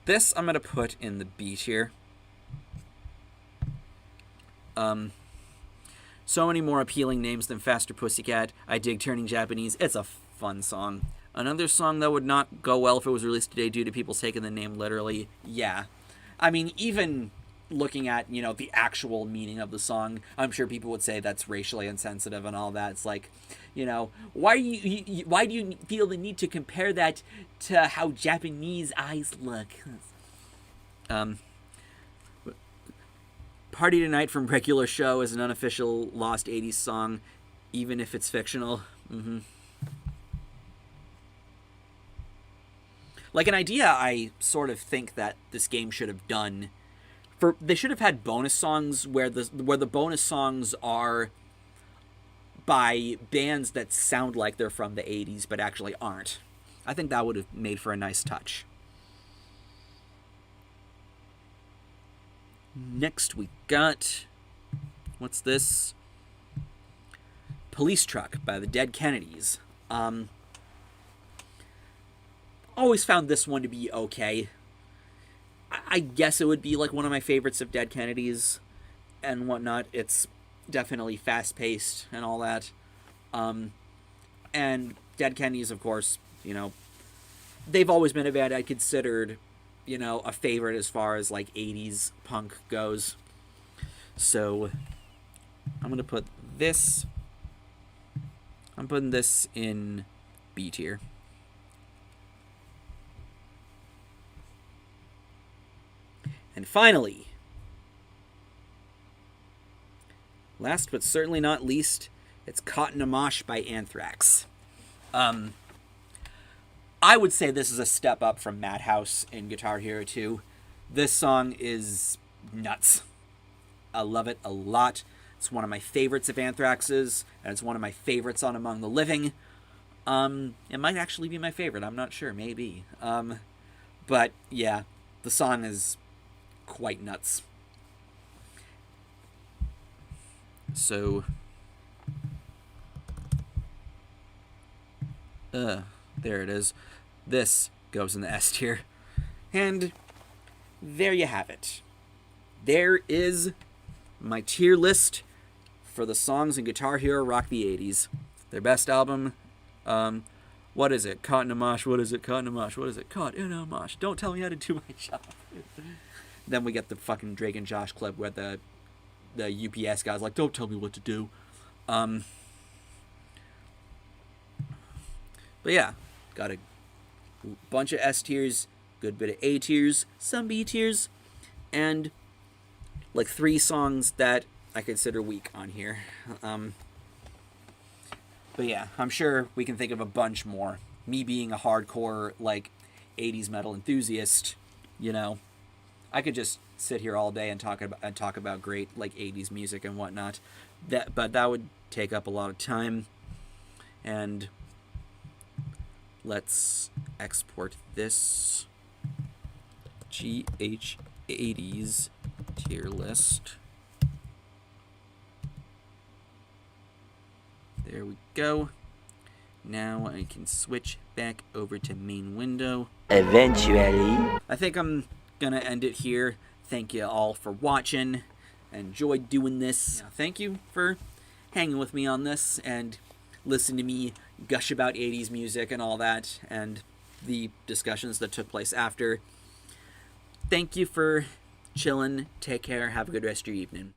This I'm gonna put in the B tier. So many more appealing names than Faster Pussycat. I dig Turning Japanese. It's a fun song. Another song that would not go well if it was released today due to people taking the name literally. Yeah. I mean, even looking at, you know, the actual meaning of the song, I'm sure people would say that's racially insensitive and all that. It's like, you know, why do you feel the need to compare that to how Japanese eyes look? Party Tonight from Regular Show is an unofficial Lost 80s song, even if it's fictional. Like, an idea I sort of think that this game should have done, they should have had bonus songs where the bonus songs are by bands that sound like they're from the 80s but actually aren't. I think that would have made for a nice touch. Next we got, what's this? Police Truck by the Dead Kennedys. Always found this one to be okay. I guess it would be like one of my favorites of Dead Kennedys and whatnot. It's definitely fast-paced and all that. And Dead Kennedys, of course, you know, they've always been a band I considered, you know, a favorite as far as like 80s punk goes. So I'm going to put this, I'm putting this in B tier. And finally, last but certainly not least, it's Caught in a Mosh by Anthrax. I would say this is a step up from Madhouse in Guitar Hero 2. This song is nuts. I love it a lot. It's one of my favorites of Anthrax's, and it's one of my favorites on Among the Living. It might actually be my favorite. I'm not sure. Maybe. But, yeah, the song is quite nuts. So, there it is. This goes in the S tier. And there you have it. There is my tier list for the songs in Guitar Hero Rock the 80s. Their best album, what is it? Caught in a Mosh. What is it? Caught in a Mosh. What is it? Caught in a Mosh. Don't tell me how to do my job. Then we get the fucking Drake and Josh clip where the UPS guy's like, don't tell me what to do. But yeah, got a bunch of S tiers, good bit of A tiers, some B tiers, and like 3 songs that I consider weak on here. But yeah, I'm sure we can think of a bunch more. Me being a hardcore, like, 80s metal enthusiast, you know, I could just sit here all day and talk about great, like, 80s music and whatnot. But that would take up a lot of time. And let's export this GH80s tier list. There we go. Now I can switch back over to main window. Eventually. I think I'm gonna end it here. Thank you all for watching. I enjoyed doing this. Thank you for hanging with me on this and listening to me gush about 80s music and all that, and the discussions that took place after. Thank you for chilling. Take care. Have a good rest of your evening.